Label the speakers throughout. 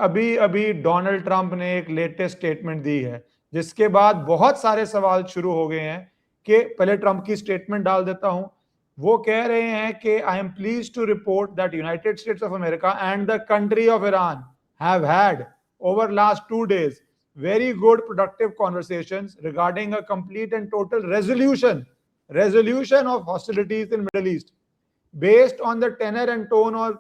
Speaker 1: अभी अभी Donald Trump ने एक लेटेस्ट स्टेटमेंट दी है, जिसके बाद बहुत सारे सवाल शुरू हो गए हैं कि पहले ट्रंप की स्टेटमेंट डाल देता हूं। वो कह रहे हैं कि I am pleased to report that United States of America and the country of Iran have had over last 2 days very good productive conversations regarding a complete and total resolution of hostilities in Middle East based on the tenor and tone of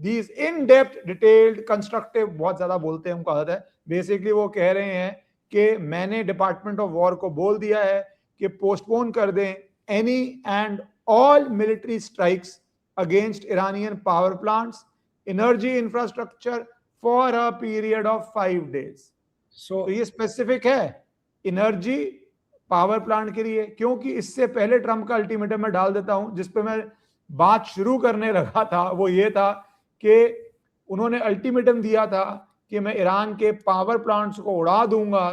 Speaker 1: these in-depth, detailed, constructive, बहुत ज्यादा बोलते हैं, हमको आदत है। Basically वो कह रहे हैं कि मैंने डिपार्टमेंट ऑफ वॉर को बोल दिया है कि पोस्टपोन कर दें any and all military strikes against Iranian power plants, energy infrastructure for a period of 5 days। तो ये स्पेसिफिक है एनर्जी पावर प्लांट के लिए, क्योंकि इससे पहले ट्रंप का अल्टीमेटम मैं डाल देता हूं जिसपे मैं बात शुरू करने लगा था, वो ये था कि उन्होंने अल्टीमेटम दिया था कि मैं ईरान के पावर प्लांट्स को उड़ा दूंगा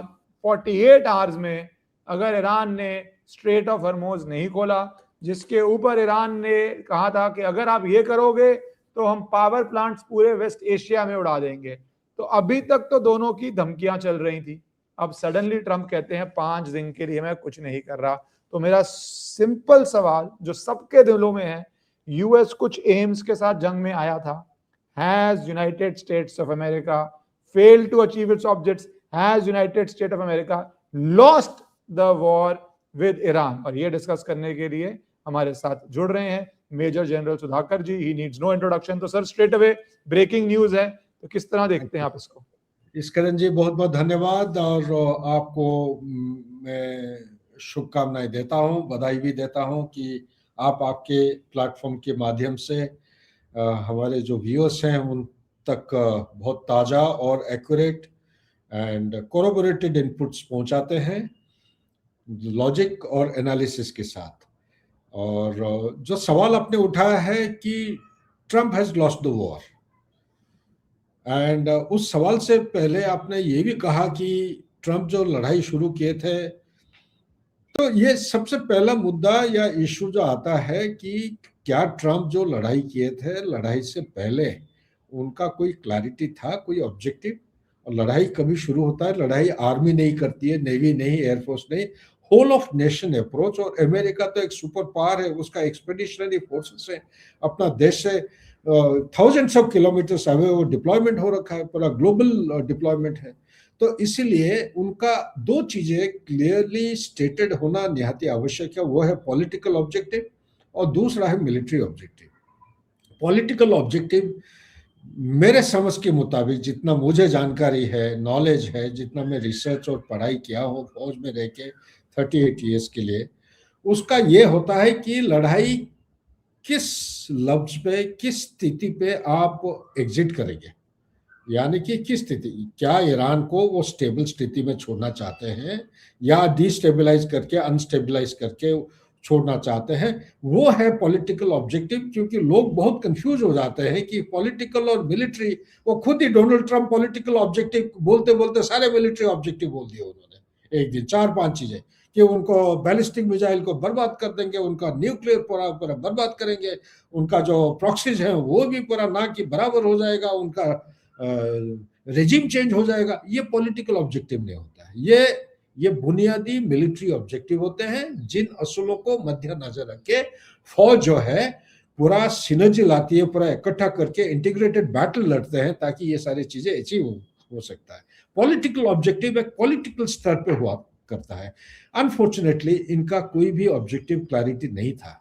Speaker 1: 48 आवर्स में अगर ईरान ने स्ट्रेट ऑफ हॉर्मुज नहीं खोला, जिसके ऊपर ईरान ने कहा था कि अगर आप ये करोगे तो हम पावर प्लांट्स पूरे वेस्ट एशिया में उड़ा देंगे। तो अभी तक तो दोनों की धमकियां चल रही थी, अब सडनली ट्रंप कहते हैं 5 दिन के लिए मैं कुछ नहीं कर रहा। तो मेरा सिंपल सवाल जो सबके दिलों में है, यूएस कुछ एम्स के साथ जंग में आया था, has United States of America failed to achieve its objects, has United State of America lost the war with Iran. और ये डिस्कस करने के लिए हमारे साथ जुड़ रहे हैं major general Sudhakar ji, he needs no introduction. तो sir straight away breaking news है, तो किस तरह देखते हैं आप इसको?
Speaker 2: इसकरन जी बहुत बहुत धन्यवाद, और आपको मैं शुभकामनाएं देता हूं, बधाई भी देता हूं कि आप आपके प्लेटफॉर्म के माध्यम से हमारे जो व्यूअर्स हैं उन तक बहुत ताज़ा और एक्यूरेट एंड कोरोबोरेटेड इनपुट्स पहुंचाते हैं लॉजिक और एनालिसिस के साथ। और जो सवाल आपने उठाया है कि Trump has lost the war, and उस सवाल से पहले आपने ये भी कहा कि ट्रंप जो लड़ाई शुरू किए थे, तो ये सबसे पहला मुद्दा या इशू जो आता है कि क्या ट्रंप जो लड़ाई किए थे, लड़ाई से पहले उनका कोई क्लैरिटी था, कोई ऑब्जेक्टिव? और लड़ाई कभी शुरू होता है, लड़ाई आर्मी नहीं करती है, नेवी नहीं, एयरफोर्स नहीं, होल ऑफ नेशन अप्रोच। और अमेरिका तो एक सुपर पावर है, उसका एक्सपेडिशनरी फोर्सेस है, अपना देश से थाउजेंड्स ऑफ किलोमीटर्स अवे वो डिप्लॉयमेंट हो रखा है, पूरा ग्लोबल डिप्लॉयमेंट है। तो इसीलिए उनका दो चीजें क्लियरली स्टेटेड होना निहायत आवश्यक है, वो है पॉलिटिकल ऑब्जेक्टिव और दूसरा है मिलिट्री ऑब्जेक्टिव। पॉलिटिकल ऑब्जेक्टिव मेरे समझ के मुताबिक, जितना मुझे जानकारी है, नॉलेज है, जितना मैं रिसर्च और पढ़ाई किया हूँ फौज में रह के 38 ईयर्स के लिए, उसका ये होता है कि लड़ाई किस लफ्ज पे, किस स्थिति पे आप एग्जिट करेंगे, यानी कि किस स्थिति, क्या ईरान को वो स्टेबल स्थिति में छोड़ना चाहते हैं या डिस्टेबलाइज करके, अनस्टेबलाइज करके छोड़ना चाहते हैं, वो है पॉलिटिकल ऑब्जेक्टिव। क्योंकि लोग बहुत कंफ्यूज हो जाते हैं कि पॉलिटिकल और मिलिट्री, वो खुद ही डोनाल्ड ट्रंप पॉलिटिकल ऑब्जेक्टिव बोलते बोलते सारे मिलिट्री ऑब्जेक्टिव बोल दिए उन्होंने एक दिन, 4-5 चीजें, कि उनको बैलिस्टिक मिसाइल को बर्बाद कर देंगे, उनका न्यूक्लियर पूरा पूरा बर्बाद करेंगे, उनका जो प्रॉक्सीज है वो भी पूरा ना कि बराबर हो जाएगा, उनका रेजिम चेंज हो जाएगा। ये पॉलिटिकल ऑब्जेक्टिव नहीं होता है, ये बुनियादी मिलिट्री ऑब्जेक्टिव होते हैं, जिन असूलों को मद्देनजर रख के फौज जो है पूरा सिनर्जी लाती है, पूरा इकट्ठा करके इंटीग्रेटेड बैटल लड़ते हैं ताकि ये सारी चीजें अचीव हो सकता है। पॉलिटिकल ऑब्जेक्टिव एक पॉलिटिकल स्तर पे हुआ करता है। अनफॉर्चुनेटली इनका कोई भी ऑब्जेक्टिव क्लैरिटी नहीं था।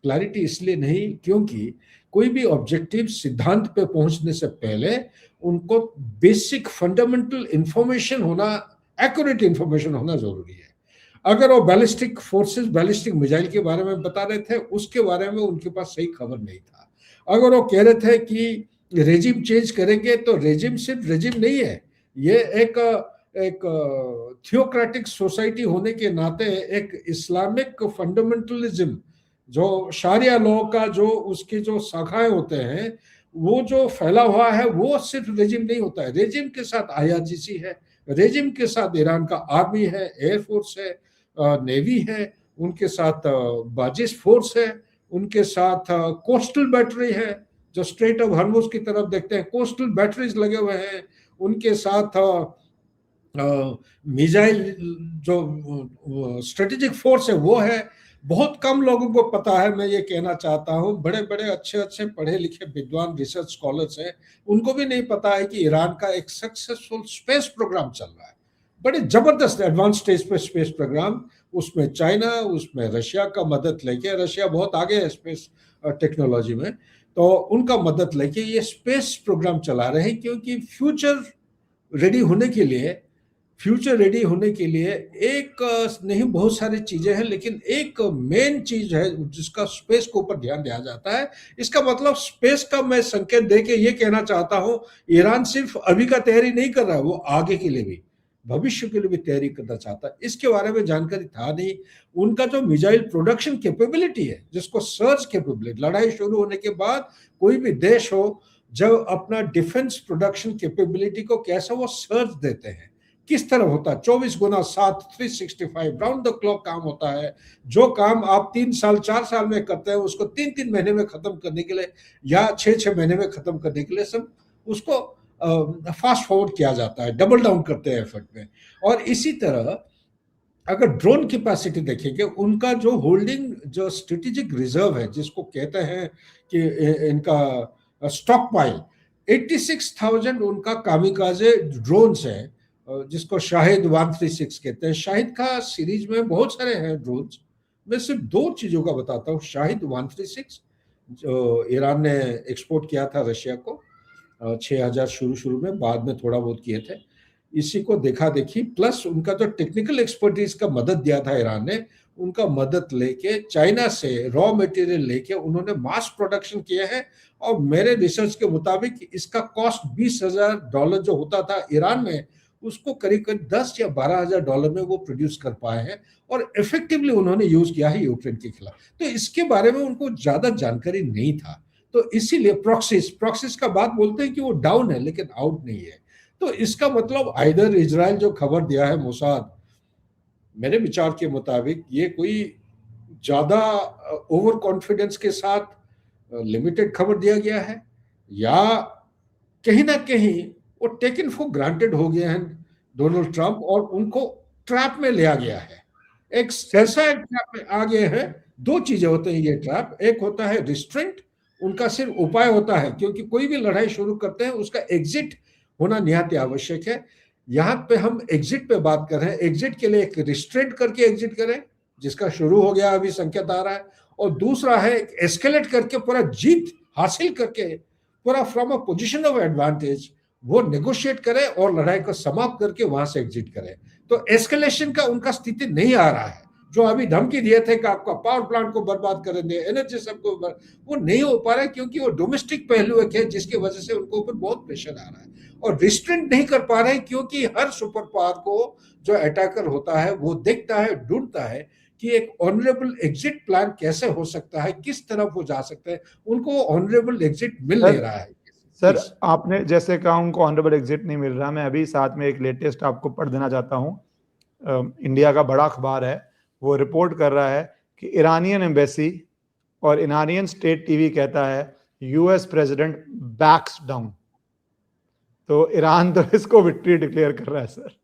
Speaker 2: क्लैरिटी इसलिए नहीं क्योंकि कोई भी ऑब्जेक्टिव सिद्धांत पे पहुंचने से पहले उनको बेसिक फंडामेंटल इंफॉर्मेशन होना, एक्यूरेट इंफॉर्मेशन होना जरूरी है। अगर वो बैलिस्टिक फोर्सेस, बैलिस्टिक मिसाइल के बारे में बता रहे थे, उसके बारे में उनके पास सही खबर नहीं था। अगर वो कह रहे थे कि रेजिम चेंज करेंगे, तो रेजिम सिर्फ रेजिम नहीं है, ये एक थियोक्रेटिक सोसाइटी होने के नाते एक इस्लामिक फंडामेंटलिज्म, जो शारिया लॉ का जो उसके जो शाखाएं होते हैं, वो जो फैला हुआ है, वो सिर्फ रेजिम नहीं होता है। रेजिम के साथ आईआरजीसी है, रेजिम के साथ ईरान का आर्मी है, एयरफोर्स है, नेवी है, उनके साथ बाजिस फोर्स है, उनके साथ कोस्टल बैटरी है, जो स्ट्रेट ऑफ हॉर्मुज की तरफ देखते हैं कोस्टल बैटरीज लगे हुए हैं, उनके साथ मिसाइल जो स्ट्रेटेजिक फोर्स है वो है। बहुत कम लोगों को पता है, मैं ये कहना चाहता हूँ, बड़े बड़े अच्छे अच्छे पढ़े लिखे विद्वान रिसर्च स्कॉलर्स हैं, उनको भी नहीं पता है कि ईरान का एक सक्सेसफुल स्पेस प्रोग्राम चल रहा है, बड़े जबरदस्त एडवांस स्टेज पे स्पेस प्रोग्राम। उसमें चाइना, उसमें रशिया का मदद लेके, रशिया बहुत आगे है स्पेस टेक्नोलॉजी में, तो उनका मदद लेके ये स्पेस प्रोग्राम चला रहे हैं, क्योंकि रेडी होने के लिए फ्यूचर रेडी होने के लिए एक नहीं, बहुत सारी चीजें हैं, लेकिन एक मेन चीज है जिसका स्पेस के ऊपर ध्यान दिया जाता है। इसका मतलब स्पेस का मैं संकेत दे के ये कहना चाहता हूं, ईरान सिर्फ अभी का तैयारी नहीं कर रहा है, वो आगे के लिए भी, भविष्य के लिए भी तैयारी करना चाहता है। इसके बारे में जानकारी था नहीं। उनका जो मिसाइल प्रोडक्शन कैपेबिलिटी है, जिसको सर्ज कैपेबिलिटी, लड़ाई शुरू होने के बाद कोई भी देश हो, जब अपना डिफेंस प्रोडक्शन कैपेबिलिटी को कैसा वो सर्ज देते हैं, किस तरह होता है, 24x7 365 राउंड द क्लॉक काम होता है। जो काम आप 3 साल 4 साल में करते हैं, उसको 3 महीने में खत्म करने के लिए या 6 महीने में खत्म करने के लिए सब उसको फास्ट फॉरवर्ड किया जाता है, डबल डाउन करते हैं एफर्ट में। और इसी तरह अगर ड्रोन कैपेसिटी देखेंगे, उनका जो होल्डिंग जो स्ट्रेटेजिक रिजर्व है, जिसको कहते हैं कि इनका स्टॉक पाइल, 86,000 उनका कामिकाजे ड्रोन्स है, जिसको शाहिद 136 कहते हैं। शाहिद का सीरीज में बहुत सारे हैं ड्रोन्स, मैं सिर्फ 2 चीजों का बताता हूँ। शाहिद 136 जो ईरान ने एक्सपोर्ट किया था रशिया को, 6,000 शुरू में, बाद में थोड़ा बहुत किए थे, इसी को देखा देखी, प्लस उनका जो टेक्निकल एक्सपर्टीज का मदद दिया था ईरान ने, उनका मदद लेके चाइना से रॉ मटेरियल लेके उन्होंने मास प्रोडक्शन किया है। और मेरे रिसर्च के मुताबिक इसका कॉस्ट $20,000 जो होता था ईरान में, उसको करीब करीब 10 या $12,000 में वो प्रोड्यूस कर पाए हैं, और इफेक्टिवली उन्होंने यूज किया है यूक्रेन के खिलाफ। तो इसके बारे में उनको ज्यादा जानकारी नहीं था, तो इसीलिए प्रॉक्सिस का बात बोलते हैं कि वो डाउन है लेकिन आउट नहीं है। तो इसका मतलब आइदर इजराइल जो खबर दिया है मोसाद, मेरे विचार के मुताबिक ये कोई ज्यादा ओवर कॉन्फिडेंस के साथ लिमिटेड खबर दिया गया है, या कहीं ना कहीं वो टेकन फॉर ग्रांटेड हो गए हैं डोनाल्ड ट्रंप, और उनको ट्रैप में लिया गया है। एक ट्रैप में आ गए हैं। 2 चीजें होते हैं ये ट्रैप, एक होता है रिस्ट्रेंट, उनका सिर्फ उपाय होता है, क्योंकि कोई भी लड़ाई शुरू करते हैं उसका एग्जिट होना निहायत आवश्यक है। यहाँ पे हम एग्जिट पे बात कर रहे हैं, एग्जिट के लिए एक रिस्ट्रेंट करके एग्जिट करें, जिसका शुरू हो गया, अभी संकेत आ रहा है। और दूसरा है एस्केलेट करके पूरा जीत हासिल करके, पूरा from a position of advantage वो नेगोशिएट करें और लड़ाई को समाप्त करके वहां से एग्जिट करें। तो एस्केलेशन का उनका स्थिति नहीं आ रहा है। जो अभी धमकी दिए थे कि आपका पावर प्लांट को बर्बाद करेंगे, एनर्जी सबको, वो नहीं हो पा रहा है, क्योंकि वो डोमेस्टिक पहलू एक है जिसकी वजह से उनको ऊपर बहुत प्रेशर आ रहा है। और रिस्ट्रेंट नहीं कर पा रहे हैं, क्योंकि हर सुपर पावर को जो अटैकर होता है वो देखता है, ढूंढता है कि एक ऑनरेबल एग्जिट प्लान कैसे हो सकता है, किस तरफ वो जा सकते हैं। उनको ऑनरेबल एग्जिट मिल नहीं रहा है।
Speaker 1: सर, आपने जैसे कहा उनको ऑनरेबल एग्जिट नहीं मिल रहा, मैं अभी साथ में एक लेटेस्ट आपको पढ़ देना चाहता हूँ। इंडिया का बड़ा अखबार है, वो रिपोर्ट कर रहा है कि ईरानियन एम्बेसी और ईरानियन स्टेट टीवी कहता है यूएस प्रेसिडेंट बैक्स डाउन। तो ईरान तो इसको विक्ट्री डिक्लेयर कर रहा है सर।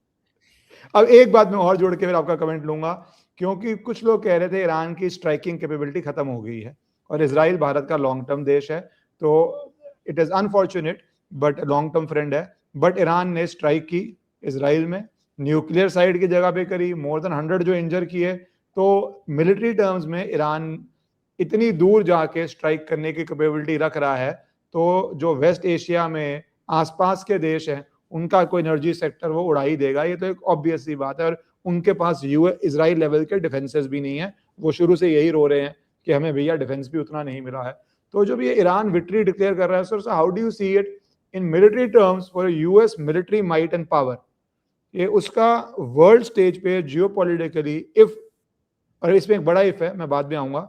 Speaker 1: अब एक बात मैं और जोड़ के फिर आपका कमेंट लूंगा, क्योंकि कुछ लोग कह रहे थे ईरान की स्ट्राइकिंग कैपेबिलिटी खत्म हो गई है, और इजराइल भारत का लॉन्ग टर्म देश है, तो it is unfortunate but long term friend है। बट ईरान ने स्ट्राइक की इजराइल में, न्यूक्लियर साइड की जगह पे करी, मोर देन 100 जो इंजर किए। तो मिलिट्री टर्म्स में ईरान इतनी दूर जाके स्ट्राइक करने की कैपेबिलिटी रख रहा है, तो जो वेस्ट एशिया में आसपास के देश हैं उनका कोई एनर्जी सेक्टर वो उड़ा ही देगा, ये तो एक ऑब्वियस सी बात है। और उनके पास इजराइल लेवल के डिफेंसेस भी नहीं है, वो शुरू से यही रो रहे हैं कि हमें भैया डिफेंस भी उतना नहीं मिला है। तो जब ये ईरान विक्ट्री डिक्लेयर कर रहा है sir, how do you see it in military terms for US military might and power? ये उसका वर्ल्ड स्टेज पे जियोपॉलिटिकली इफ, और इसमें एक बड़ा इफ है, मैं बाद में आऊंगा,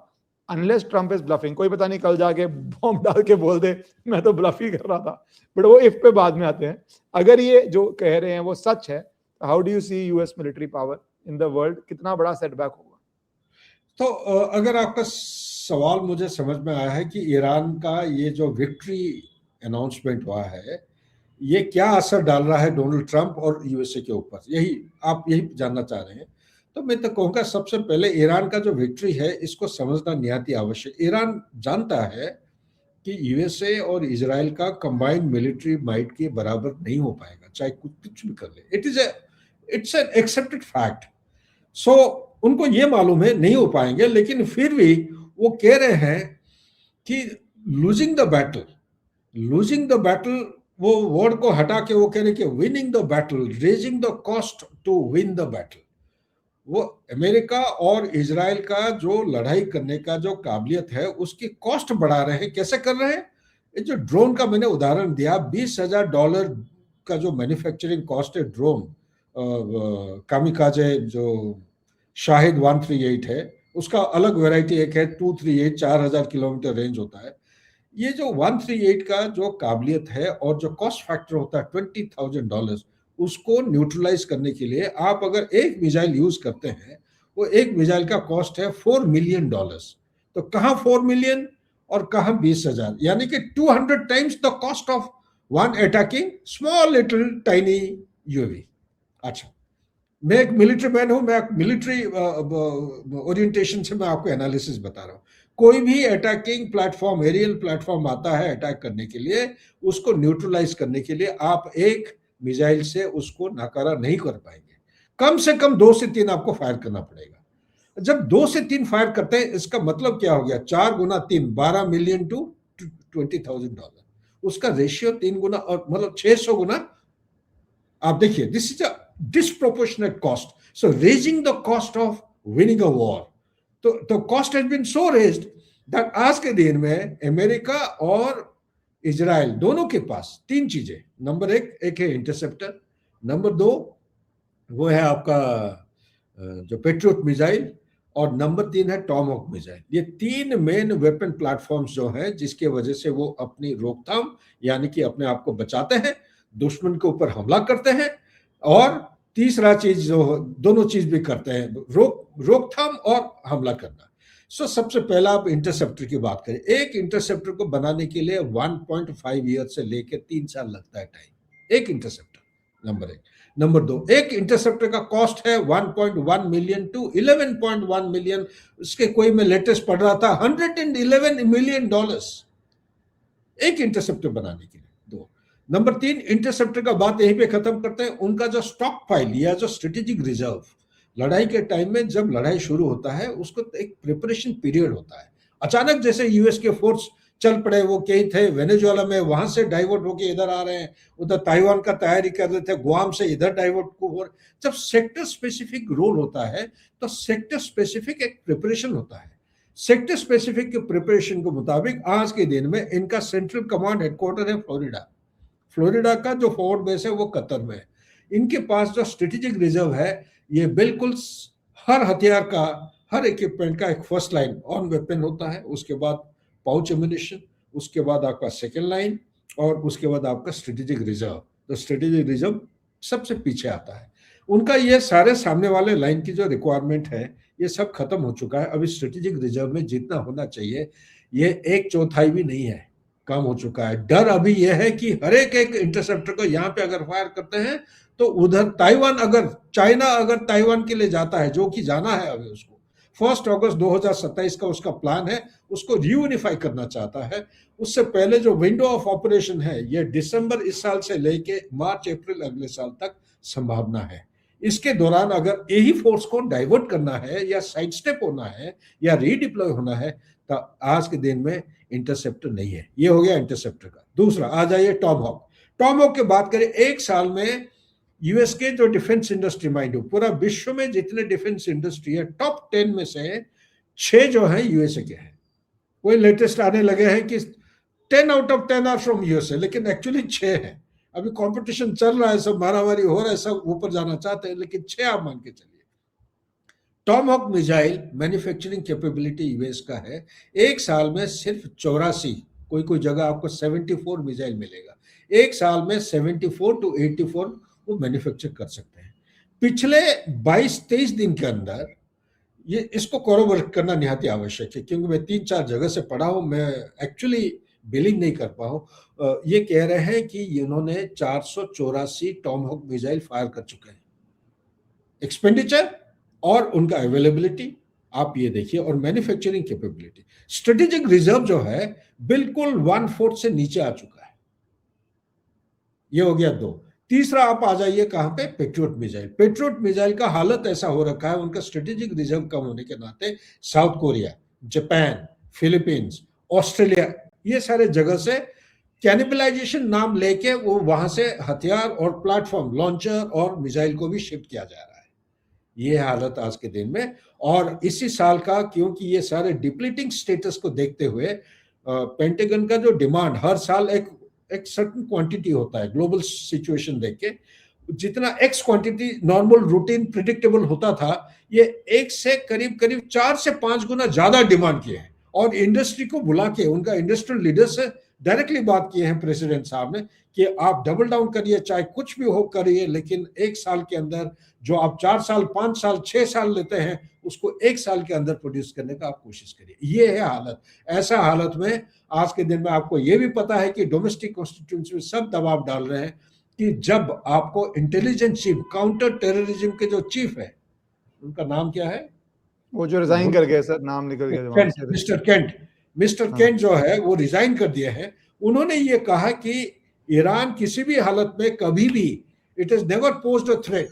Speaker 1: अनलेस ट्रंप इज ब्लफिंग, कोई पता नहीं कल जाके बॉम्ब डाल के बोल दे मैं तो ब्लफ ही कर रहा था, बट वो इफ पे बाद में आते हैं। अगर ये जो कह रहे हैं वो सच है, how do you see US military power in the world, कितना बड़ा सेटबैक होगा?
Speaker 2: तो अगर आपका सवाल मुझे समझ में आया है कि ईरान का ये जो विक्ट्री अनाउंसमेंट हुआ है, ये क्या असर डाल रहा है डोनाल्ड ट्रंप और यूएसए के ऊपर, यही जानना चाह रहे हैं। तो मैं तो कहूँगा सबसे पहले ईरान का जो विक्ट्री है इसको समझना निहायत ही आवश्यक। ईरान जानता है कि यूएसए और इजराइल का कंबाइंड मिलिट्री माइट के बराबर नहीं हो पाएगा, चाहे कुछ भी कर ले। It's an accepted fact. So उनको ये मालूम है नहीं हो पाएंगे, लेकिन फिर भी वो कह रहे हैं कि लूजिंग द बैटल, वो वर्ड को हटा के वो कह रहे कि winning the battle, raising the cost to win the battle. वो अमेरिका और इजराइल का जो लड़ाई करने का जो काबिलियत है उसकी कॉस्ट बढ़ा रहे हैं। कैसे कर रहे हैं? ये जो ड्रोन का मैंने उदाहरण दिया, $20,000 का जो मैन्युफैक्चरिंग कॉस्ट है ड्रोन कामिकाजे जो शाहिद 138 है, उसका अलग वैरायटी एक है 238, 4,000 किलोमीटर रेंज होता है। ये जो 138 का जो काबिलियत है और जो कॉस्ट फैक्टर होता है $20,000, उसको न्यूट्रलाइज करने के लिए आप अगर एक मिसाइल यूज करते हैं, वो एक मिसाइल का कॉस्ट है $4 मिलियन। तो कहाँ 4 मिलियन और कहाँ 20,000, यानी कि 200 times the cost of one attacking small little tiny UAV. अच्छा, मैं एक मिलिट्री मैन हूं, मैं मिलिट्री ओरिएंटेशन से मैं आपको एनालिसिस बता रहा हूं। कोई भी अटैकिंग प्लेटफॉर्म, एरियल प्लेटफॉर्म आता है अटैक करने के लिए, उसको न्यूट्रलाइज करने के लिए आप एक मिसाइल से उसको नकारा नहीं कर पाएंगे। कम से कम 2 से 3 आपको फायर करना पड़ेगा। जब 2 से 3 फायर करते हैं, इसका मतलब क्या हो गया? 4 गुना 3, 12 मिलियन टू $20,000। उसका रेशियो 3 गुना, और मतलब 600 गुना। आप देखिए, this is a disproportionate cost. So raising the cost of winning a war, तो cost has been so raised that आज के दिन में अमेरिका और इजराइल दोनों के पास 3 चीजें, नंबर एक है इंटरसेप्टर, नंबर 2 वो है आपका जो पेट्रियट मिसाइल, और नंबर 3 है टॉमहॉक मिसाइल। ये 3 मेन वेपन प्लेटफॉर्म्स जो हैं जिसके वजह से वो अपनी रोकथाम यानी कि अपने आप को बचाते हैं, दुश्मन के ऊपर हमला करते हैं, और तीसरा चीज जो दोनों चीज भी करते हैं, रोकथाम और हमला करना। सो सबसे पहला आप इंटरसेप्टर की बात करें। एक इंटरसेप्टर को बनाने के लिए 1.5 ईयर से लेकर 3 साल लगता है टाइम, एक इंटरसेप्टर, नंबर 1। नंबर 2, एक इंटरसेप्टर का कॉस्ट है 1.1 मिलियन टू 11.1 मिलियन। उसके कोई मैं लेटेस्ट पढ़ रहा था $111 मिलियन एक इंटरसेप्टर बनाने के लिए। नंबर 3, इंटरसेप्टर का बात यहीं पे खत्म करते हैं। उनका जो स्टॉक फाइल या जो स्ट्रेटेजिक रिजर्व, लड़ाई के टाइम में जब लड़ाई शुरू होता है उसको एक प्रिपरेशन पीरियड होता है। अचानक जैसे यूएस के फोर्स चल पड़े, वो कहीं थे वेनेजुएला में, वहां से डाइवर्ट होके इधर आ रहे हैं, उधर ताइवान का तैयारी कर रहे थे, गुआम से इधर डाइवर्ट को हो। जब सेक्टर स्पेसिफिक रोल होता है तो सेक्टर स्पेसिफिक एक प्रिपरेशन होता है। सेक्टर स्पेसिफिक के प्रिपरेशन के मुताबिक आज के दिन में इनका सेंट्रल कमांड हेडक्वार्टर है फ्लोरिडा का जो फॉरवर्ड बेस है वो कतर में है। इनके पास जो स्ट्रेटेजिक रिजर्व है, ये बिल्कुल हर हथियार का, हर इक्विपमेंट का एक फर्स्ट लाइन ऑन वेपन होता है, उसके बाद पाउच एम्युनिशन, उसके बाद आपका सेकेंड लाइन, और उसके बाद आपका स्ट्रेटेजिक रिजर्व। तो स्ट्रेटेजिक रिजर्व सबसे पीछे आता है। उनका ये सारे सामने वाले लाइन की जो रिक्वायरमेंट है ये सब खत्म हो चुका है। अभी स्ट्रेटेजिक रिजर्व में जितना होना चाहिए ये 1/4 भी नहीं है, कम हो चुका है। डर अभी यह है कि हर एक इंटरसेप्टर को यहाँ पे अगर फायर करते हैं तो उधर चाइना अगर ताइवान के लिए जाता है, जो कि जाना है अभी उसको, 1 अगस्त 2027 का उसका प्लान है, उसको रियूनिफाई करना चाहता है। उससे पहले जो विंडो ऑफ ऑपरेशन है ये दिसंबर इस साल से लेके मार्च अप्रैल अगले साल तक संभावना है। इसके दौरान अगर यही फोर्स को डाइवर्ट करना है या साइड स्टेप होना है या रीडिप्लॉय होना है तो आज के दिन में इंटरसेप्टर नहीं है। ये हो गया इंटरसेप्टर का। दूसरा आ जाइए टॉमहॉक की बात करें। एक साल में यूएस के जो डिफेंस इंडस्ट्री, माइंड हो, पूरा विश्व में जितने डिफेंस इंडस्ट्री है टॉप 10 में से 6 जो है यूएसए के हैं। कोई लेटेस्ट आने लगे हैं कि 10 out of 10 are from USA, लेकिन एक्चुअली 6 है। अभी कंपटीशन चल रहा है, सब मारामारी हो रहा है, सब ऊपर जाना चाहते हैं, लेकिन 6 आप मान के चलिए। Tomahawk missile manufacturing capability US का है। एक साल में सिर्फ 84, कोई जगह आपको 74 मिसाइल मिलेगा। एक साल में 74 to 84 वो मैन्युफैक्चर कर सकते हैं। पिछले 22-23 दिन के अंदर ये इसको कोरोबोरेट करना निहायत आवश्यक है, क्योंकि मैं 3-4 जगह से पढ़ा हूं। मैं एक्चुअली बिलिंग नहीं कर पाओ। ये कह रहे हैं कि इन्होंने 484 टॉमहॉक मिसाइल फायर कर चुके हैं। एक्सपेंडिचर और उनका अवेलेबिलिटी आप ये देखिए, और मैन्युफैक्चरिंग कैपेबिलिटी, स्ट्रेटेजिक रिजर्व जो है बिल्कुल 1/4 से नीचे आ चुका है। ये हो गया दो। तीसरा आप आ जाइए कहां पे, पेट्रियट मिसाइल। पेट्रियट मिसाइल का हालत ऐसा हो रखा है, उनका स्ट्रेटेजिक रिजर्व कम होने के नाते south Korea, Japan, Philippines, Australia, ये सारे जगह से कैनिबलाइजेशन नाम लेके वो वहां से हथियार और प्लेटफॉर्म, लॉन्चर और मिसाइल को भी शिफ्ट किया जा रहा है। ये हालत आज के दिन में। और इसी साल का, क्योंकि ये सारे डिप्लीटिंग स्टेटस को देखते हुए पेंटागन का जो डिमांड हर साल एक सर्टेन क्वांटिटी होता है, ग्लोबल सिचुएशन देख के जितना x quantity normal routine predictable होता था, ये एक से करीब करीब 4 से 5 गुना ज्यादा डिमांड किए हैं। और इंडस्ट्री को बुला के उनका इंडस्ट्रियल लीडर से डायरेक्टली बात किए हैं प्रेसिडेंट साहब ने कि आप डबल डाउन करिए, चाहे कुछ भी हो करिए, लेकिन एक साल के अंदर जो आप 4 साल, 5 साल, 6 साल लेते हैं उसको एक साल के अंदर प्रोड्यूस करने का आप कोशिश करिए। ये है हालत। ऐसा हालत में आज के दिन में आपको ये भी पता है कि डोमेस्टिक कॉन्स्टिट्यूंसी में सब दबाव डाल रहे हैं कि जब आपको इंटेलिजेंस चीफ, काउंटर टेररिज्म के जो चीफ है, उनका नाम क्या है,
Speaker 1: वो जो रिजाइन कर गए सर, नाम निकल गया,
Speaker 2: मिस्टर केंट जो है वो रिजाइन कर दिया है। उन्होंने ये कहा कि ईरान किसी भी हालत में कभी भी, it is never posed a threat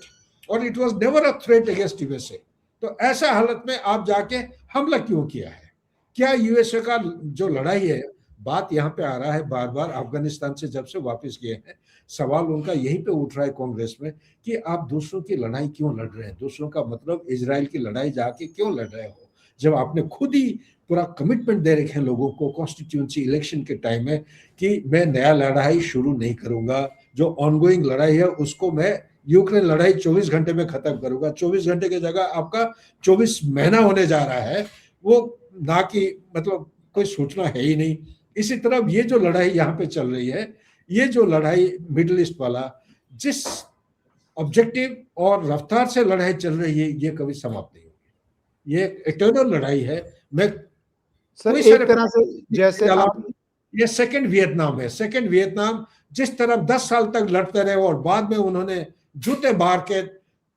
Speaker 2: और it was never a threat against USA. तो ऐसा हालत में आप जाके हमला क्यों किया है? क्या यूएसए का जो लड़ाई है, बात यहाँ पे आ रहा है बार बार, अफगानिस्तान से जब से वापस गए हैं सवाल उनका यहीं पे उठ रहा है कांग्रेस में कि आप दूसरों की लड़ाई क्यों लड़ रहे हैं? दूसरों का मतलब इजराइल की लड़ाई जाके क्यों लड़ रहे हो, जब आपने खुद ही पूरा कमिटमेंट दे रखे हैं लोगों को कॉन्स्टिट्यूंसी इलेक्शन के टाइम में कि मैं नया लड़ाई शुरू नहीं करूंगा, जो ऑनगोइंग लड़ाई है उसको मैं, यूक्रेन लड़ाई 24 घंटे में खत्म करूंगा। 24 घंटे की जगह आपका 24 महीना होने जा रहा है, वो ना कि मतलब कोई सूचना है ही नहीं। इसी तरह ये जो लड़ाई यहाँ पे चल रही है, ये जो लड़ाई मिडिल ईस्ट वाला, जिस ऑब्जेक्टिव और रफ्तार से लड़ाई चल रही है, ये कभी समाप्त नहीं होगी। ये इटर्नल लड़ाई है। मैं
Speaker 1: सर एक तरह से जैसे आप,
Speaker 2: ये सेकंड वियतनाम है। सेकंड वियतनाम जिस तरह 10 साल तक लड़ते रहे और बाद में उन्होंने जूते मार के,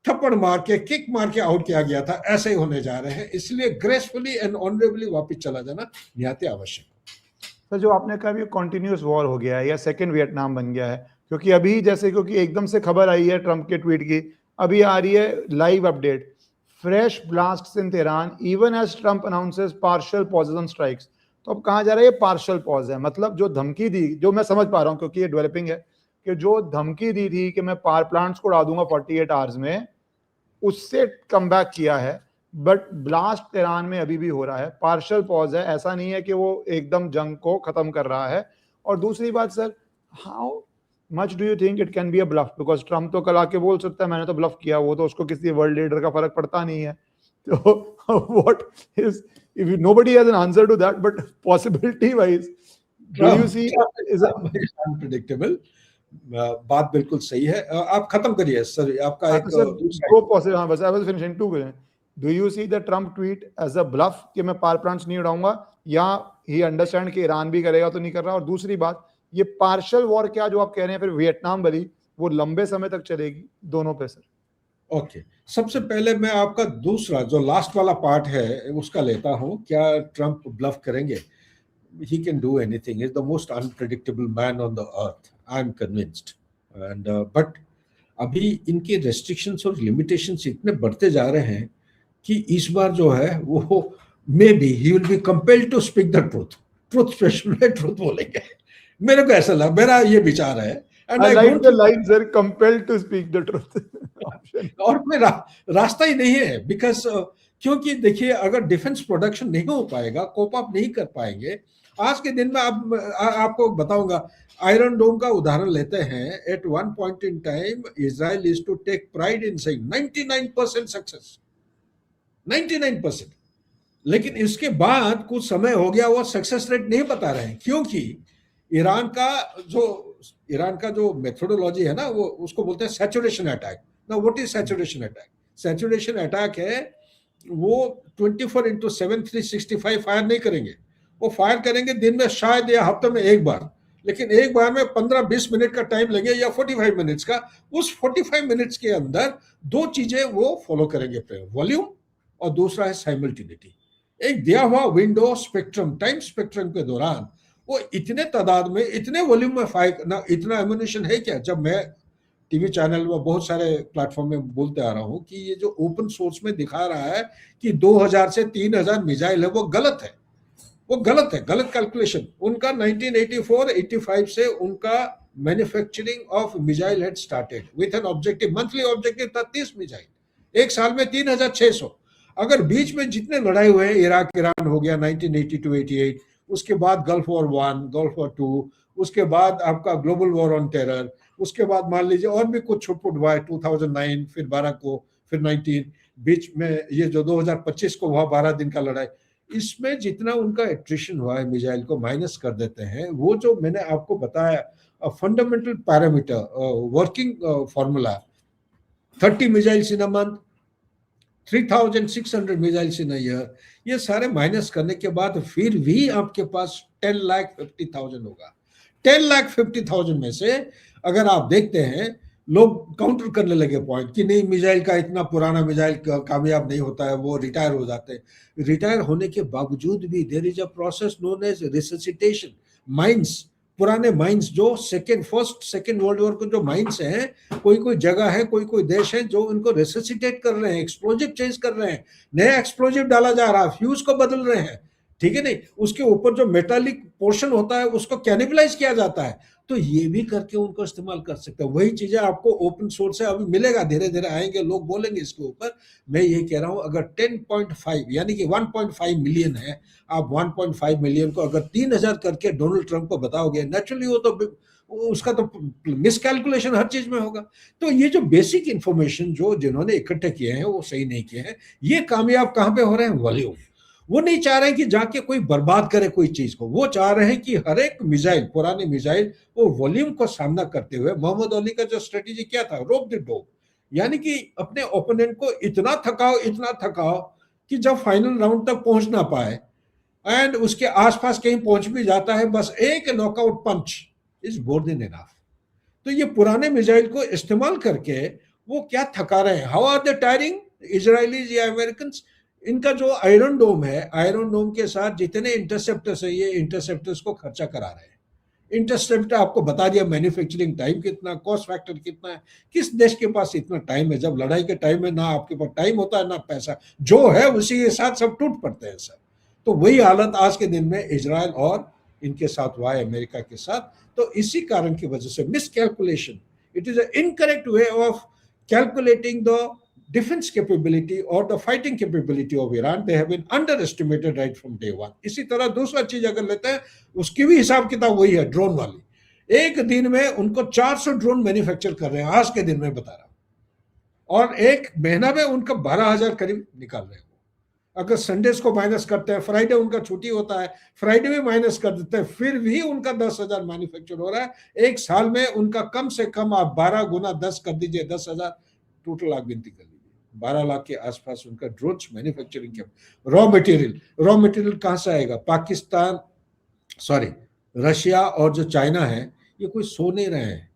Speaker 2: थप्पड़ मार के, किक मार के आउट किया गया था, ऐसे ही होने जा रहे हैं। इसलिए ग्रेसफुली एंड ऑनरेबली वापस चला जाना निहायत आवश्यक।
Speaker 1: सर जो आपने कहा भी कॉन्टिन्यूस वॉर हो गया है या सेकंड वियतनाम बन गया है, क्योंकि अभी जैसे, क्योंकि एकदम से खबर आई है ट्रंप के ट्वीट की, अभी आ रही है live update, fresh blasts in Tehran even as Trump announces partial pauses on strikes. तो अब कहा जा रहा है ये पार्शियल पॉज है, मतलब जो धमकी दी, जो मैं समझ पा रहा हूँ क्योंकि ये डेवलपिंग है, कि जो धमकी दी थी कि मैं पावर प्लांट्स को उड़ा दूंगा 48 आवर्स में, उससे कम बैक किया है। बट ब्लास्ट तेहरान में अभी भी हो रहा है, पार्शियल पॉज है, ऐसा नहीं है कि वो एकदम जंग को खत्म कर रहा है। और दूसरी बात sir, how much do you think it can be a bluff? Because Trump तो कल आके बोल सकता है मैंने तो ब्लफ किया, वो तो उसको किसी वर्ल्ड लीडर का फर्क पड़ता नहीं है। तो what is, if nobody has an answer to that, but possibility wise, do you see is
Speaker 2: unpredictable? बात बिल्कुल सही है। आप खत्म करिए सर, आपका एक
Speaker 1: दो पॉसिबल, हाँ बस I was finishing to question. Do you see the Trump tweet as a bluff कि मैं पावर प्लांट्स नहीं उड़ाऊंगा, या ही अंडरस्टैंड कि ईरान भी करेगा तो नहीं कर रहा? और दूसरी बात, ये पार्शियल वॉर क्या जो आप कह रहे हैं फिर वियतनाम वाली, वो लंबे समय तक चलेगी? दोनों पे सर।
Speaker 2: ओके, सबसे पहले मैं आपका दूसरा जो लास्ट वाला पार्ट है उसका लेता हूं। क्या ट्रंप ब्लफ करेंगे? He can do anything. He's the most unpredictable man on the earth. I'm convinced. And but अभी इनके restrictions और limitations इतने बढ़ते जा रहे हैं कि इस बार जो है वो maybe he will be compelled to speak the truth. Truth special में truth बोलेंगे। मेरे को ऐसा लगा, मेरा ये विचार है।
Speaker 1: And I like the line, sir, compelled to speak the truth.
Speaker 2: और कोई रास्ता ही नहीं है, बिकॉज क्योंकि देखिए अगर डिफेंस प्रोडक्शन नहीं हो पाएगा, कोप अप नहीं कर पाएंगे। आज के दिन में आपको बताऊंगा, आयरन डोम का उदाहरण लेते हैं। At one point in time Israel is to take pride in saying 99% success, 99%। लेकिन इसके बाद कुछ समय हो गया वो सक्सेस रेट नहीं बता रहे हैं, क्योंकि ईरान का जो मेथोडोलॉजी है ना, वो उसको बोलते हैं सैचुरेशन अटैक। ना what is saturation attack? Saturation attack है वो 24/7 365 फायर नहीं करेंगे, वो फायर करेंगे दिन में शायद या हफ्ते में एक बार, लेकिन एक बार में 15-20 मिनट का टाइम लगे या 45 मिनट्स का। उस 45 मिनट्स के अंदर दो चीजें वो फॉलो करेंगे, वॉल्यूम और दूसरा है साइमल्टेनिटी। एक दिया हुआ विंडो स्पेक्ट्रम, टाइम स्पेक्ट्रम के दौरान वो इतने तादाद में, इतने वॉल्यूम में फायर ना, इतना एम्यूनिशन है क्या? जब मैं टीवी चैनल में बहुत सारे प्लेटफॉर्म में बोलते आ रहा हूं कि ये जो ओपन सोर्स में दिखा रहा है कि 2000 से 3000 मिसाइल है, वो गलत है, वो गलत है, गलत कैलकुलेशन। उनका 1984-85 से उनका manufacturing of missile had started with an objective, monthly objective था 30 मिसाइल, एक साल में 3600। अगर बीच में जितने लड़ाई हुए हैं, इराक ईरान हो गया 1982-88, उसके बाद गल्फ वॉर 1, गल्फ वॉर 2, उसके बाद आपका ग्लोबल वॉर ऑन टेरर, उसके बाद मान लीजिए और भी कुछ छुटपुट हुआ है 2009, फिर 12 को, फिर 19, बीच में ये जो 2025 को हुआ 12 दिन का लड़ाई, इसमें जितना उनका एट्रिशन हुआ है मिसाइल को माइनस कर देते हैं। वो जो मैंने आपको बताया fundamental parameter working formula, 30 missiles in a month, 3600 missiles in a year, ये सारे माइनस करने के बाद फिर भी आपके पास 10,50,000 होगा। 10,50,000 में से अगर आप देखते हैं, लोग काउंटर करने लगे पॉइंट कि नहीं, मिसाइल का इतना पुराना मिसाइल कामयाब नहीं होता है, वो रिटायर हो जाते हैं। रिटायर होने के बावजूद भी there is a process known as resuscitation. Mines, पुराने माइंस जो फर्स्ट सेकंड वर्ल्ड वॉर के जो माइंस हैं, कोई कोई जगह है, कोई कोई देश है जो उनको रिससिटेट कर रहे हैं, एक्सप्लोजिव चेंज कर रहे हैं, नया एक्सप्लोजिव डाला जा रहा है, फ्यूज को बदल रहे हैं, ठीक है नहीं, उसके ऊपर जो मेटालिक पोर्शन होता है उसको कैनिबलाइज किया जाता है, तो ये भी करके उनको इस्तेमाल कर सकते हैं। वही चीजें आपको ओपन सोर्स से अभी मिलेगा, धीरे धीरे आएंगे, लोग बोलेंगे इसके ऊपर। मैं ये कह रहा हूं, अगर 10.5 यानी कि 1.5 मिलियन है, आप 1.5 मिलियन को अगर 3000 करके डोनाल्ड ट्रंप को बताओगे, नेचुरली वो तो उसका तो मिसकैलकुलेशन हर चीज में होगा। तो ये जो बेसिक इंफॉर्मेशन जो जिन्होंने इकट्ठे किए हैं वो सही नहीं किए हैं। ये कामयाब कहां पे हो रहे हैं? वॉल्यूम। वो नहीं चाह रहे कि जाके कोई बर्बाद करे कोई चीज को, वो चाह रहे हैं कि हर एक मिसाइल, पुरानी मिसाइल, वो वॉल्यूम को सामना करते हुए, मोहम्मद अली का जो स्ट्रेटेजी क्या था, रोप द डॉग, यानी कि अपने ओपोनेंट को इतना थकाओ कि जब फाइनल राउंड तक पहुंच ना पाए, एंड उसके आसपास कहीं पहुंच भी जाता है, बस एक knockout punch is more than enough. तो ये पुराने मिसाइल को इस्तेमाल करके वो क्या थका रहे हैं? How are they tiring Israelis या अमेरिकन? इनका जो आयरन डोम है, आयरन डोम के साथ जितने इंटरसेप्टर्स है, ये इंटरसेप्टर्स को खर्चा करा रहे हैं। इंटरसेप्टर आपको बता दिया मैन्युफैक्चरिंग टाइम कितना, कॉस्ट फैक्टर कितना है। किस देश के पास इतना टाइम है? जब लड़ाई के टाइम में ना आपके पास टाइम होता है ना पैसा, जो है उसी के साथ सब टूट पड़ते हैं सर। तो वही हालत आज के दिन में इजराइल और इनके साथ हुआ है, अमेरिका के साथ। तो इसी कारण की वजह से miscalculation, it is a incorrect way of calculating the defense capability or the fighting capability of Iran. They have been underestimated right from day one. इसी तरह दूसरा चीज अगर लेते हैं, उसकी भी हिसाब किताब वही है, ड्रोन वाली। एक दिन में उनको 400 ड्रोन मैन्युफैक्चर कर रहे हैं, आज के दिन में बता रहा हूं, और एक महीना में उनका 12,000 करीब निकाल रहे हैं। अगर संडेज को माइनस करते हैं, फ्राइडे उनका छुट्टी होता है, फ्राइडे में माइनस कर देते हैं, फिर भी उनका 10,000 मैन्युफैक्चर हो रहा है। एक साल में उनका कम से कम आप 12 गुना 10 कर दीजिए, 10,000, टोटल आप गिनती कर लीजिए, 12 लाख के आसपास उनका ड्रोन्स मैन्युफैक्चरिंग के। रॉ मटेरियल कहां से आएगा? पाकिस्तान, सॉरी, रशिया और जो चाइना है, ये कोई सो नहीं रहे हैं,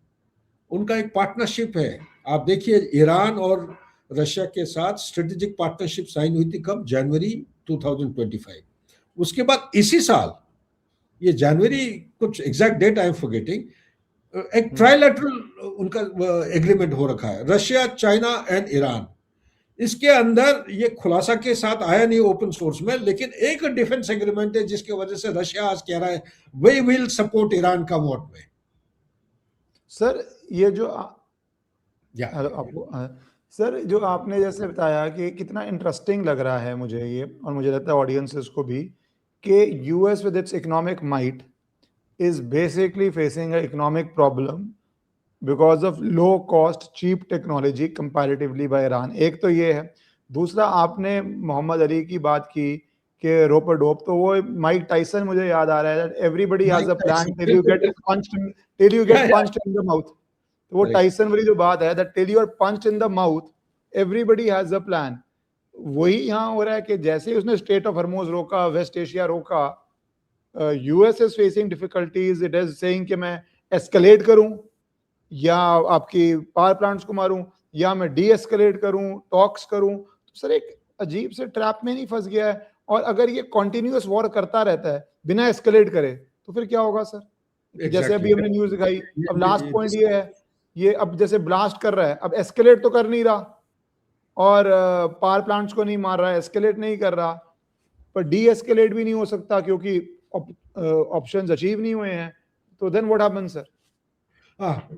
Speaker 2: उनका एक पार्टनरशिप है। आप देखिए, ईरान और रशिया के साथ स्ट्रेटेजिक पार्टनरशिप साइन हुई थी कब? जनवरी 2025। उसके बाद इसी साल, ये जनवरी, कुछ exact date I am forgetting, एक ट्राइलैटरल उनका एग्रीमेंट हो रखा है, रशिया, चाइना एंड ईरान। इसके अंदर ये खुलासा के साथ आया नहीं ओपन सोर्स में, लेकिन एक डिफेंस एग्रीमेंट है जिसकी वजह से रशिया आज कह रहा है वी विल सपोर्ट ईरान का वोट में।
Speaker 1: सर ये जो सर जो आपने जैसे बताया कि कितना इंटरेस्टिंग लग रहा है मुझे ये, और मुझे लगता है ऑडियंसेस को भी, कि US with its economic might is basically facing an economic problem because of low cost cheap technology comparatively by Iran. एक तो ये है। दूसरा, आपने मोहम्मद अली की बात की कि रोप डोप, तो वो माइक टाइसन मुझे याद आ रहा है, everybody has a plan till you get punched in the mouth। तो वो टाइसन वाली जो बात है, that till you are punched in the mouth everybody has a plan। वही यहाँ हो रहा है कि जैसे ही उसने स्टेट ऑफ हॉर्मुज रोका, वेस्ट एशिया रोका, US is facing difficulties, it is saying कि मैं एस्केलेट करूं या आपकी पावर प्लांट्स को मारूं या मैं डी एस्केलेट करूं, टॉक्स करूं। तो सर एक अजीब से ट्रैप में नहीं फंस गया है? और अगर ये कॉन्टिन्यूअस वॉर करता रहता है बिना एस्केलेट करे तो फिर क्या होगा सर? जैसे अभी हमने न्यूज दिखाई, अब लास्ट पॉइंट ये है, ये अब जैसे ब्लास्ट कर रहा है, अब एस्केलेट तो कर नहीं रहा और पावर प्लांट्स को नहीं मार रहा है, एस्केलेट नहीं कर रहा, पर डी एस्केलेट भी नहीं हो सकता क्योंकि ऑप्शंस अचीव नहीं हुए हैं। तो then what happens sir?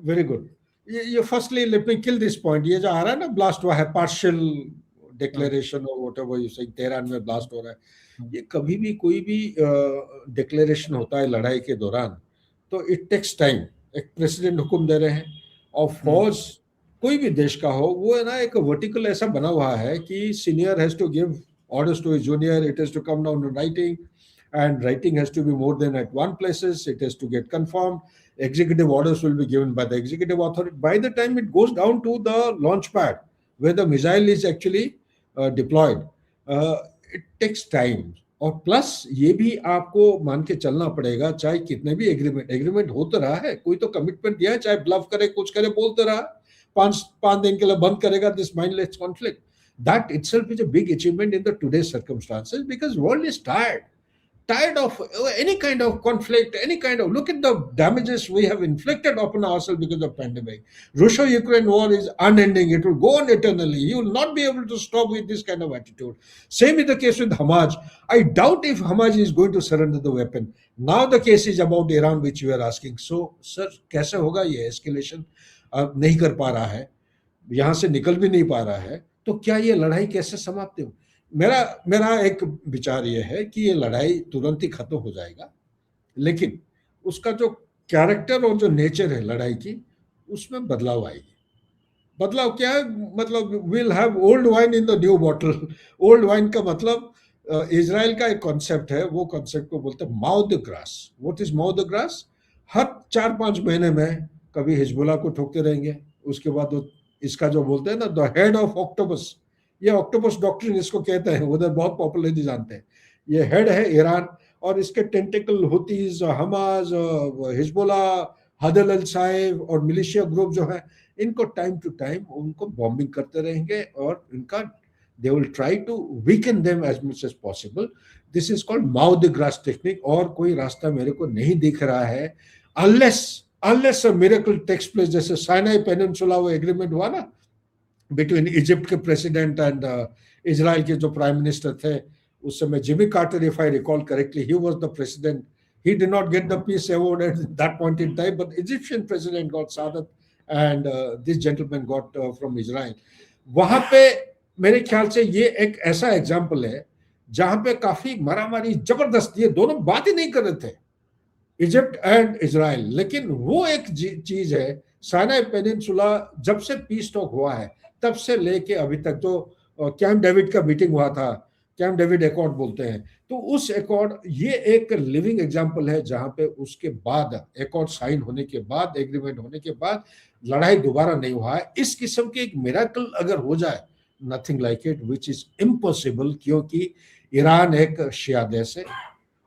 Speaker 2: Very good. ये firstly let me kill this point. ये जो आ रहा है ना, ब्लास्ट हुआ है, पार्शियल डिक्लेरेशन और व्हाटएवर यू से, तेहरान में ब्लास्ट हो रहा है, ये कभी भी कोई भी डिक्लेरेशन होता है लड़ाई के दौरान तो इट टेक्स टाइम। एक प्रेसिडेंट हुक्म दे रहे हैं और फौज कोई भी देश का हो, वो है ना एक वर्टिकल ऐसा बना हुआ है कि senior has to give orders to his junior, it has to come down to writing, and writing has to be more than at one places, it has to get confirmed, executive orders will be given by the executive authority. By the time it goes down to the launch pad where the missile is actually deployed, it takes time. और plus ये भी आपको मान के चलना पड़ेगा, चाहे कितने भी एग्रीमेंट हो तो रहा है, कोई तो कमिटमेंट दिया है, चाहे ब्लफ करे कुछ करे बोलते रहा, पांच दिन के लिए बंद करेगा this mindless conflict. That itself is a big achievement in the today's circumstances, because world is tired of any kind of conflict, any kind of, look at the damages we have inflicted upon ourselves because of pandemic. Russia-Ukraine war is unending, it will go on eternally, you will not be able to stop with this kind of attitude. Same is the case with Hamas. I doubt if Hamas is going to surrender the weapon. Now the case is about Iran, which you are asking. So sir, कैसे होगा ये escalation? नहीं कर पा रहा है, यहां से निकल भी नहीं पा रहा है, तो क्या ये लड़ाई कैसे समाप्त हो? मेरा एक विचार ये है कि ये लड़ाई तुरंत ही खत्म हो जाएगा, लेकिन उसका जो कैरेक्टर और जो नेचर है लड़ाई की, उसमें बदलाव आएगी. बदलाव क्या है? मतलब will have old wine in the new bottle. Old wine का मतलब इजराइल का एक कॉन्सेप्ट है, वो कॉन्सेप्ट को बोलते हैं mow the grass. What is mow the grass? हर 4-5 महीने में कभी हिजबुल्लाह को ठोकते रहेंगे, उसके बाद वो इसका जो बोलते हैं ना द हेड ऑफ ऑक्टोपस, ये ऑक्टोपस डॉक्ट्रिन इसको कहते हैं, उधर बहुत पॉपुलरली जानते हैं. ये हेड है ईरान और इसके टेंटिकल हुतीज, हमास, हिजबुल्लाह, हदल अल साइफ और मिलिशिया ग्रुप जो है, इनको टाइम टू टाइम उनको बॉम्बिंग करते रहेंगे और इनका they will try to weaken them as much as possible. This is called mow the grass technique. और कोई रास्ता मेरे को नहीं दिख रहा है unless a miracle takes place. जैसे साइनाई पेनिनसुला वो एग्रीमेंट हुआ ना बिटवीन इजिप्ट के प्रेसिडेंट एंड इजराइल के जो प्राइम मिनिस्टर थे उस समय, Jimmy Carter, if I recall correctly, he was the president. He did not get the peace award at that point in time, but Egyptian president got Sadat and this gentleman got from Israel. वहां पे मेरे ख्याल से ये एक ऐसा example है जहां पे काफी मारामारी जबरदस्त, ये दोनों बात ही नहीं कर रहे थे, इजिप्ट एंड इजराइल. लेकिन वो एक चीज है, साइनाई पेनिनसुला जब से पीस टॉक हुआ है तब से लेके अभी तक, जो कैंप डेविड का मीटिंग हुआ था, कैंप डेविड एकॉर्ड बोलते हैं, तो उस एकॉर्ड, ये एक लिविंग एग्जांपल है जहां पे उसके बाद एकॉर्ड साइन होने के बाद, एग्रीमेंट होने के बाद लड़ाई दोबारा नहीं हुआ है. इस किस्म के एक मिरेकल अगर हो जाए, nothing like it, which is impossible, क्योंकि ईरान एक शिया देश है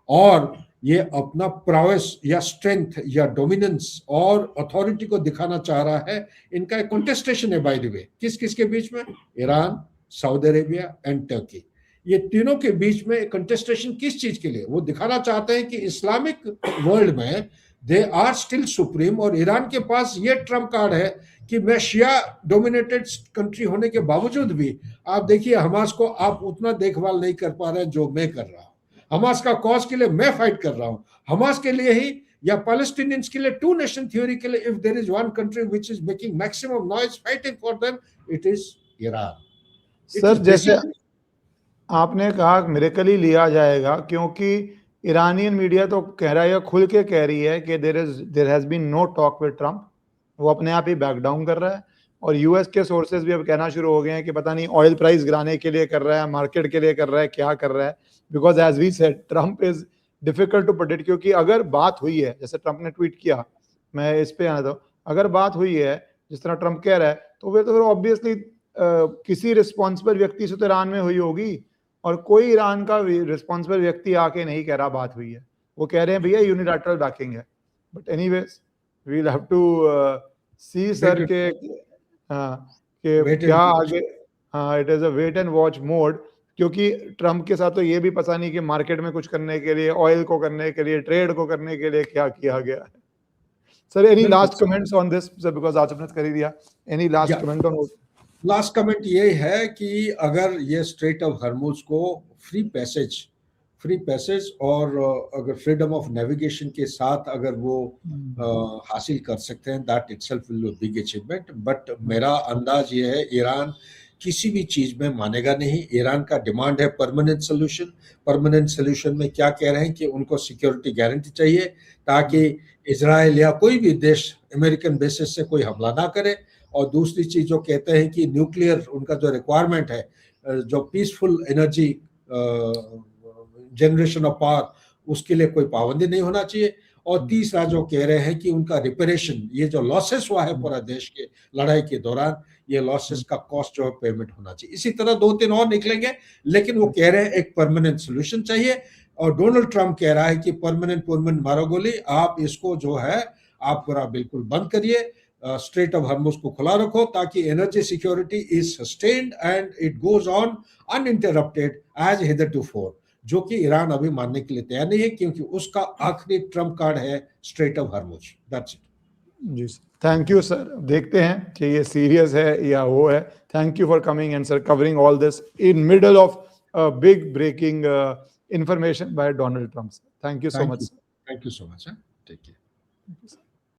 Speaker 2: और ये अपना प्रॉवेस या स्ट्रेंथ या डोमिनेंस और अथॉरिटी को दिखाना चाह रहा है. इनका एक कॉन्टेस्टेशन है बाय द वे, किस किस के बीच में? Iran, Saudi Arabia and Turkey. ये तीनों के बीच में कंटेस्टेशन किस चीज के लिए? वो दिखाना चाहते हैं कि इस्लामिक वर्ल्ड में दे आर स्टिल सुप्रीम. और ईरान के पास ये ट्रम्प कार्ड है कि मैं शिया डोमिनेटेड कंट्री होने के बावजूद भी, आप देखिए हमास को आप उतना देखभाल नहीं कर पा रहे हैं जो मैं कर रहा हूं. हमास का कॉज के लिए मैं फाइट कर रहा हूं, हमास के लिए ही या पैलेस्टीनियंस के लिए, टू नेशन थ्योरी के लिए. If there is one country which is making maximum noise fighting for them, it is Iran.
Speaker 1: Sir जैसे आपने कहा मिरेकल ही लिया जाएगा, क्योंकि ईरानियन मीडिया तो कह रहा है, खुल के कह रही है कि there has been no talk with Trump. वो अपने आप ही बैक डाउन कर रहा है. और यूएस के सोर्सेज भी अब कहना शुरू हो गए हैं कि पता नहीं ऑयल प्राइस गिराने के लिए कर रहा है, मार्केट के लिए कर रहा है, क्या कर रहा है. Because as we said, Trump is difficult to predict. क्योंकि अगर बात हुई है, जैसे ट्रम्प ने ट्वीट किया, मैं इस पे आना था, अगर बात हुई है जिस तरह ट्रम्प कह रहा है, तो वे तो फिर ऑब्वियसली किसी रिस्पॉन्सिबल व्यक्ति से तो ईरान में हुई होगी, और कोई ईरान का रिस्पॉन्सिबल व्यक्ति आके नहीं कह रहा बात हुई है. वो कह रहे हैं भैया यूनिलैटरल बैकिंग है, but anyways we will have to see sir के क्या आगे। हाँ, it is a wait and watch mode, क्योंकि ट्रम्प के साथ तो ये भी पता नहीं कि मार्केट में कुछ करने के लिए, ऑयल को करने के लिए, ट्रेड को करने के लिए क्या किया गया है। Sir any last comments on this sir, because आज आपने कर ही दिया, any last comment on?
Speaker 2: Last comment ये है कि अगर ये स्ट्रेट ऑफ हॉर्मुज को फ्री पैसेज और अगर फ्रीडम ऑफ नेविगेशन के साथ अगर वो हासिल कर सकते हैं, that itself will be a big achievement. But मेरा अंदाज ये है ईरान किसी भी चीज में मानेगा नहीं। ईरान का डिमांड है परमानेंट सोल्यूशन में क्या कह रहे हैं कि उनको सिक्योरिटी गारंटी चाहिए ताकि इजराइल या कोई भी देश अमेरिकन बेसिस से कोई हमला ना करे। और दूसरी चीज जो कहते हैं कि न्यूक्लियर उनका जो रिक्वायरमेंट है, जो peaceful energy generation of power, उसके लिए कोई पाबंदी नहीं होना चाहिए। और तीसरा जो कह रहे हैं कि उनका रिपेरेशन, ये जो लॉसेस हुआ है पूरा देश के लड़ाई के दौरान, ये लॉसेस का कॉस्ट जो है पेमेंट होना चाहिए। इसी तरह 2-3 और निकलेंगे, लेकिन वो कह रहे हैं एक परमानेंट सोल्यूशन चाहिए। और डोनाल्ड ट्रंप कह रहा है कि परमानेंट मारो गोली, आप इसको जो है आप पूरा बिल्कुल बंद करिए, स्ट्रेट ऑफ हॉर्मुज को खुला रखो ताकि energy security is sustained and it goes on uninterrupted as hitherto, जो कि ईरान अभी मानने के लिए तैयार नहीं है, क्योंकि उसका आखिरी ट्रम्प कार्ड है strait of Hormuz. That's it. जी सर,
Speaker 1: थैंक यू सर। देखते हैं कि ये सीरियस है या वो है। Thank you for coming and sir covering all this in middle of big breaking information by Donald Trump. Thank you so much.
Speaker 2: Thank you so much. Take care.